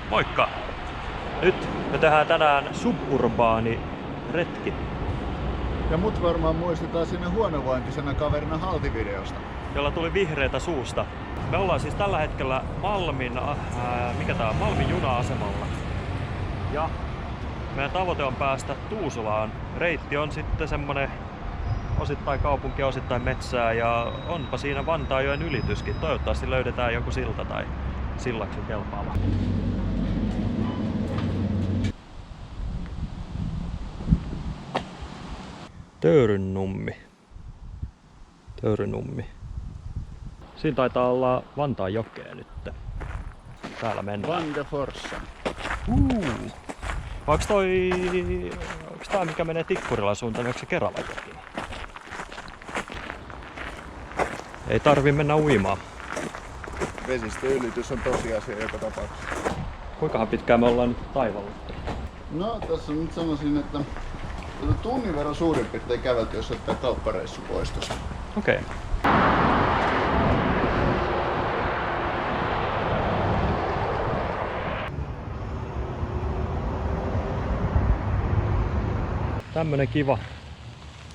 Moikka! Nyt me tehdään tänään suburbaani retki. Ja mut varmaan muistetaan sinne huonovointisena kaverina Halti-videosta. Jolla tuli vihreätä suusta. Me ollaan siis tällä hetkellä Malmin juna-asemalla. Ja meidän tavoite on päästä Tuusulaan. Reitti on sitten semmonen osittain kaupunkia, osittain metsää ja onpa siinä Vantaajoen ylityskin. Toivottavasti löydetään joku silta tai sillaksi kelpaava. Töyrynummi. Siinä taitaa olla Vantaanjokea nyt. Täällä mennään. Vandeforssa. Onks tää mikä menee Tikkurilan suuntaan, onko se Keravajoki? Ei tarvi mennä uimaan. Vesistöylitys on tosiasia joka tapauksessa. Kuinkahan pitkään me ollaan nyt taivalla? No tässä nyt sanoisin, että tunnin verran suurin piirtein kävelty, jos ottaa kauppareissu pois tossa. Okei. Tämmönen kiva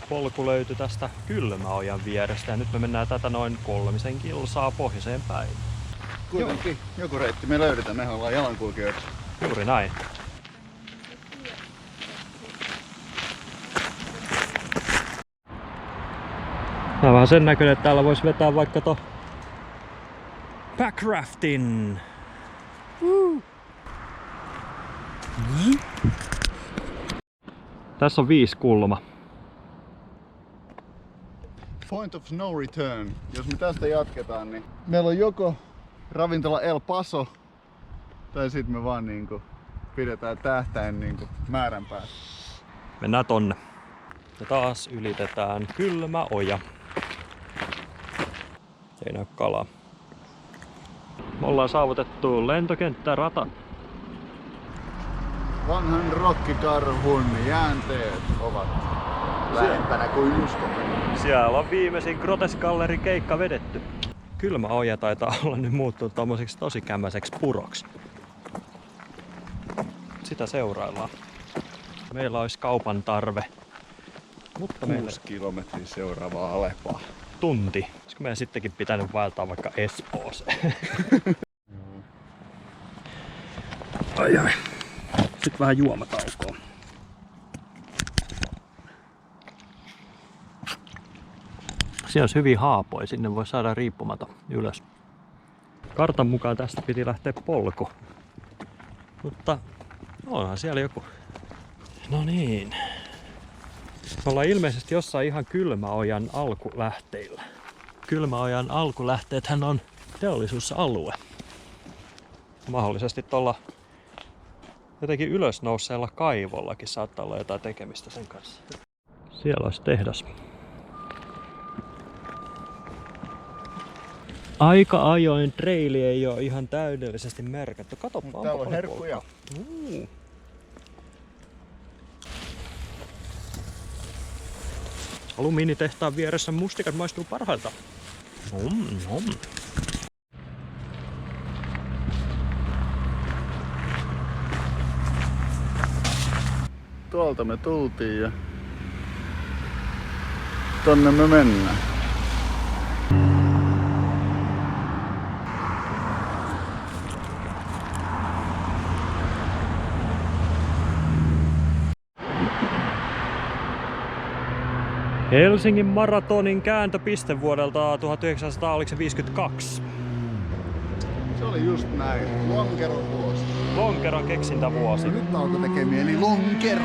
polku löytyi tästä Kylmäojan vierestä ja nyt me mennään tätä noin 3 kilsaa pohjoiseen päin. Kuitenkin joku reitti me löydetään, mehän ollaan jalankulkijoita. Juuri näin. Tää on vähän sen näköinen, että täällä voisi vetää vaikka backraftin. Tässä on 5 kulma. Point of no return. Jos me tästä jatketaan, niin meillä on joko ravintola El Paso, tai sitten me vaan pidetään tähtäin määränpäässä. Mennään tonne. Ja taas ylitetään Kylmäoja. Ei näy kalaa. Me ollaan saavutettu lentokenttärata. Vanhan rokkikarhun jäänteet ovat lähempänä kuin uskomme. Siellä on viimeisin Grotesque-gallerin keikka vedetty. Kylmäoja taitaa olla nyt muuttunut tommoseksi tosi kämmäiseksi puroksi. Sitä seuraillaan. Meillä olisi kaupan tarve. Mutta 6 kilometriä seuraavaa Alepaa. Tunti. Olisiko meidän sittenkin pitänyt vaeltaa vaikka Espooseen? Ai. Sitten vähän juomataukoa. Siinä olisi hyvin haapoja, sinne voi saada riippumaton ylös. Kartan mukaan tästä piti lähteä polku. Mutta onhan siellä joku. No niin. Me ollaan ilmeisesti jossain ihan Kylmäojan alkulähteillä. Kylmäojan alkulähteethän on teollisuusalue. Mahdollisesti tuolla jotenkin ylösnouseella kaivollakin saattaa olla jotain tekemistä sen kanssa. Siellä olisi tehdas. Aika ajoin traili ei ole ihan täydellisesti merkattu. Katoppa, täällä on herkkuja. Alumiinitehtaan vieressä mustikat maistuu parhailta. Tuolta me tultiin ja tonne me mennään. Helsingin maratonin kääntöpiste vuodelta 1952. Se oli just näin. Lonkeron vuosi. Lonkeron keksintävuosi. Nyt alkoi tekee mieli lonkero.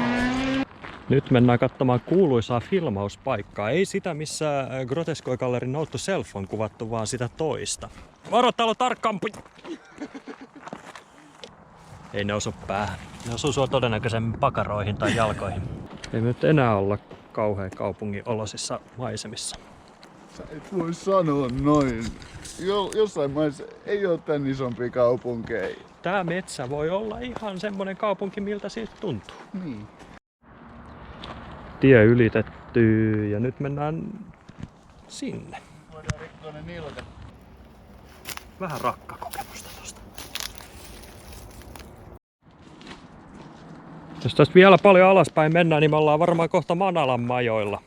Nyt mennään katsomaan kuuluisaa filmauspaikkaa. Ei sitä, missä Grotesque-gallerin Note to Self on kuvattu, vaan sitä toista. Varo, täällä on tarkkampi! Ei ne osu päähän. Ne osuu sua todennäköisemmin pakaroihin tai jalkoihin. Ei me nyt enää olla kauhean kaupungin olosissa maisemissa. Sä et voi sanoa noin. Jossain maissa ei ole tän isompia kaupunkeja. Tää metsä voi olla ihan semmonen kaupunki, miltä siitä tuntuu. Niin. Tie ylitetty ja nyt mennään sinne. Voidaan rikkoa ne nilkat. Vähän rakkakokemusta tosta. Jos tästä vielä paljon alaspäin mennään, niin me ollaan varmaan kohta Manalan majoilla.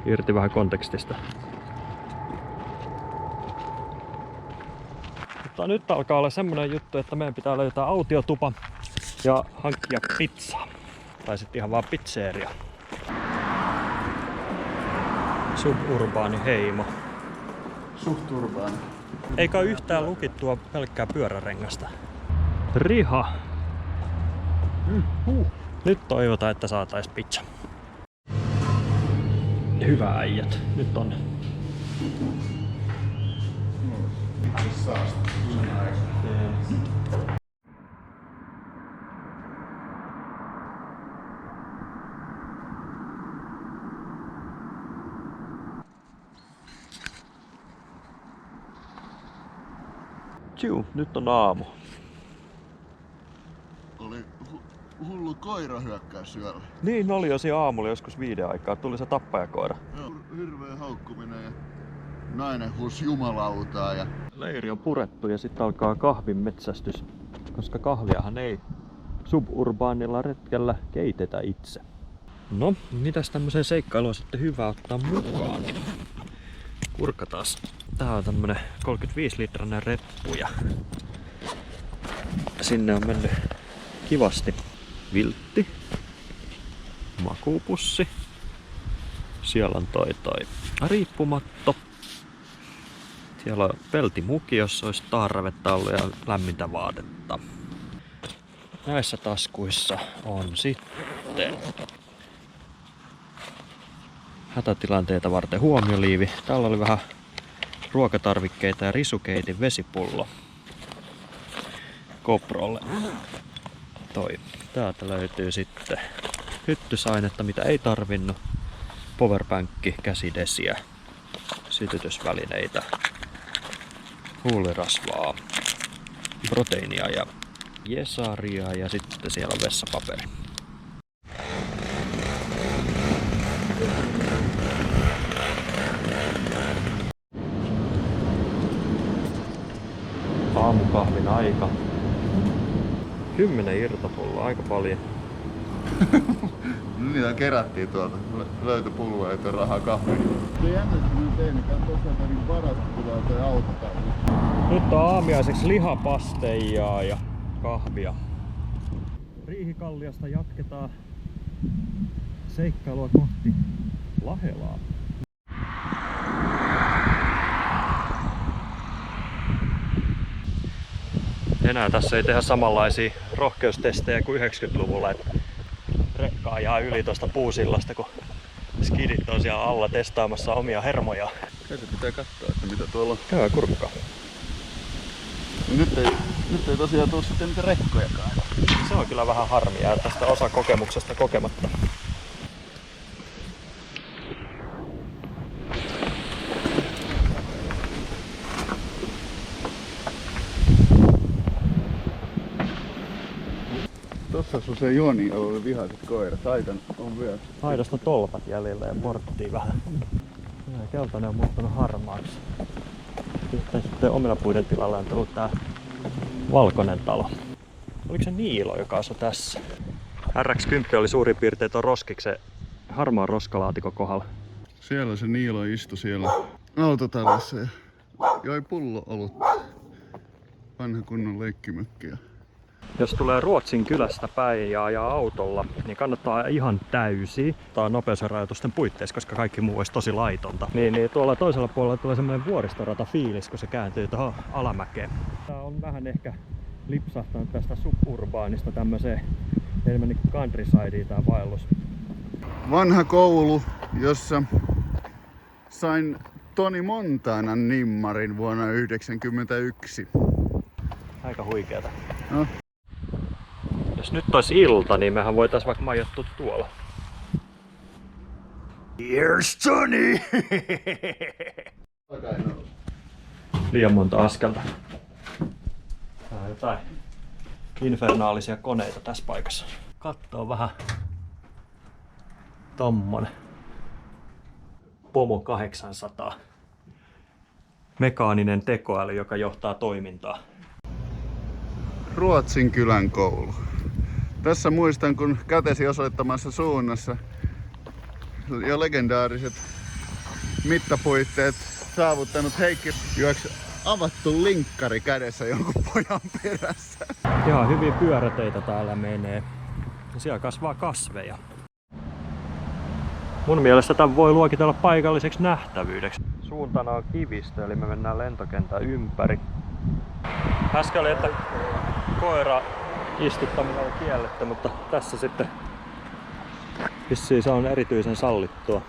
Irti vähän kontekstista. Mutta nyt alkaa olla semmonen juttu, että meidän pitää löytää autiotupa ja hankkia pizzaa. Tai sitten ihan vaan pizzeria. Suburbaani heimo. Suht urbaani. Eikä ole yhtään lukittua pelkkää pyörärengasta. Riha. Nyt toivotaan, että saatais pizza. Hyvä äijät. Nyt on. Nyt on aamu. Oli hullu koira hyökkäys syöllä. Niin oli jo siinä aamulla joskus 5 aikaa. Tuli se tappajakoira. Joo, hirveä haukkuminen ja nainen huusi jumalautaa. Ja... Leiri on purettu ja sitten alkaa kahvin metsästys, koska kahviahan ei suburbaanilla retkellä keitetä itse. No, mitäs tämmöiseen seikkailuun on sitten hyvä ottaa mukaan? Kurkataan. Tää on tämmönen 35-litrainen reppu ja sinne on mennyt kivasti viltti, makuupussi, siellä on toi riippumatto, siellä on peltimuki, jos olisi tarvetta ollut ja lämmintä vaatetta. Näissä taskuissa on sitten hätätilanteita varten huomioliivi. Täällä oli vähän ruokatarvikkeita ja risukeitin vesipullo GoProlle. Täältä löytyy sitten hyttysainetta, mitä ei tarvinnut. Powerbankki, käsidesiä, sytytysvälineitä, huulirasvaa, proteiinia ja jesaria ja sitten siellä on vessapaperi. Aamukahvin aika. 10 irtopulloa, aika paljon. Niitä kerättiin tuolta. Löytyi pulloja ja rahaa kahviin. Se jännä, että mä tein, niin tosiaan niin varastettua toi autotalli. Nyt on aamiaiseksi lihapasteijaa ja kahvia. Riihikalliosta jatketaan seikkailua kohti Lahelaa. Enää tässä ei tehdä samanlaisia rohkeustestejä kuin 90-luvulla, että rekka ajaa yli tuosta puusillasta, kun skidit on siellä alla testaamassa omia hermoja. Se pitää katsoa, että mitä tuolla on. Käy kurkkaa. Nyt ei tosiaan tule sitten niitä rekkojakaan. Se on kyllä vähän harmia, tästä osa kokemuksesta kokematta. Tossa asuu se Joni, jolla oli vihaiset koirat. Aitan on vielä. Aidasta tolpat jäljellä ja porttiin vähän. Keltainen on muuttunut harmaaksi. Sitten omenapuiden tilalle on tullut tää valkoinen talo. Oliko se Niilo, joka asui tässä? RX-10 oli suurin piirtein tuon roskiksen harmaan roskalaatikon kohdalla. Siellä se Niilo istui siellä autotalossa ja joi pullo olutta. Vanha kunnon leikkimökkiä. Jos tulee Ruotsin kylästä päin ja ajaa autolla, niin kannattaa ihan täysi tai nopeusrajoitusten puitteissa, koska kaikki muu olisi tosi laitonta. Niin tuolla toisella puolella tulee semmoinen vuoristorata fiilis, kun se kääntyy tuohon alamäkeen. Tää on vähän ehkä lipsahtanut tästä suburbaanista tämmöiseen enemmän niin kuin countrysideen tää vaellus. Vanha koulu, jossa sain Tony Montanan nimmarin vuonna 1991. Aika huikeeta. No. Jos nyt olisi ilta, niin mehän voitais vaikka majoittua tuolla. Here's Tony! Liian monta askelta. Tää on jotain infernaalisia koneita tässä paikassa. Katto on vähän tommonen. Pomo 800. Mekaaninen tekoäly, joka johtaa toimintaa. Ruotsin kylän koulu. Tässä muistan, kun kätesi osoittamassa suunnassa jo legendaariset mittapuitteet saavuttanut Heikki juoksi avattu linkkari kädessä jonkun pojan perässä. Ihan hyvin pyöräteitä täällä menee. Siellä kasvaa kasveja. Mun mielestä tämän voi luokitella paikalliseksi nähtävyydeksi. Suuntana on Kivistö, eli me mennään lentokentän ympäri. Äsken oli, että koira istuttaminen oli kielletty, mutta tässä sitten vissiin se on erityisen sallittua.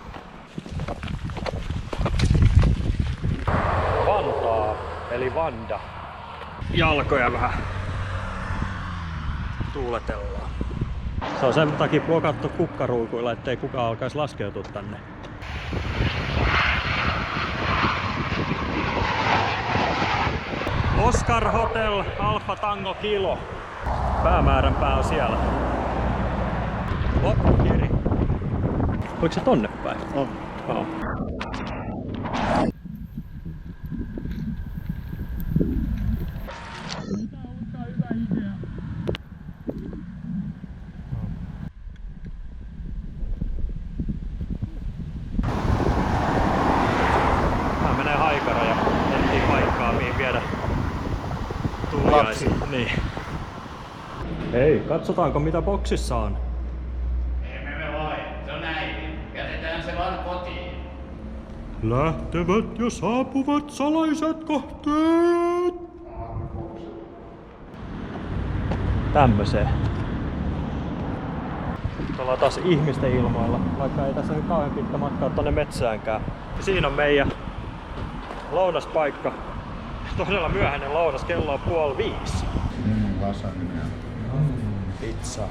Vantaa, eli Vanda. Jalkoja vähän tuuletellaan. Se on sen takia blokattu kukkaruukuilla, ettei kukaan alkaisi laskeutua tänne. Oscar Hotel, Alfa Tango Kilo. Päämääränpää on siellä. Loppukiri. Oliko se tonne päin? On. Oh. Mä menee haikara ja etsii paikkaa mihin viedä tuliaisia. Niin. Hei, katsotaanko mitä boksissa on? Ei me voi, se on äiti. Jätetään se vaan kotiin. Lähtevät ja saapuvat salaiset kohteet. Tämmöseen. Ollaan taas ihmisten ilmoilla, vaikka ei tässä kauhean pitkä matka tonne metsäänkään. Ja siinä on meidän lounaspaikka. Todella myöhäinen lounas, kello on 4:30. Lasagnea. Pizzaa.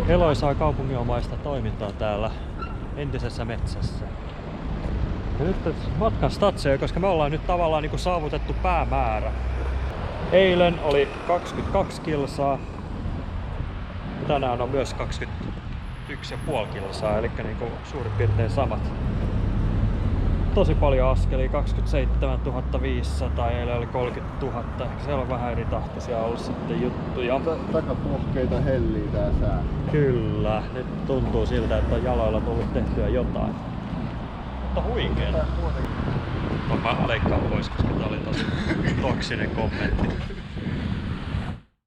Eloisaa kaupunginomaista toimintaa täällä entisessä metsässä. Ja nyt matkan statseja, koska me ollaan nyt tavallaan niin kuin saavutettu päämäärä. Eilen oli 22 kilsaa. Tänään on myös 21,5 kilsaa, eli niin kuin suurin piirtein samat. Tosi paljon askelia, 27 500, eilen oli 30 000. Ehkä siellä on vähän eri tahtisia ollut sitten juttuja. Takapuhkeita hellii tää sää. Kyllä, nyt tuntuu siltä, että on jaloilla tullut tehtyä jotain. Mutta huikeeta. Mä leikkaan pois, koska tää oli tosi toksinen kommentti.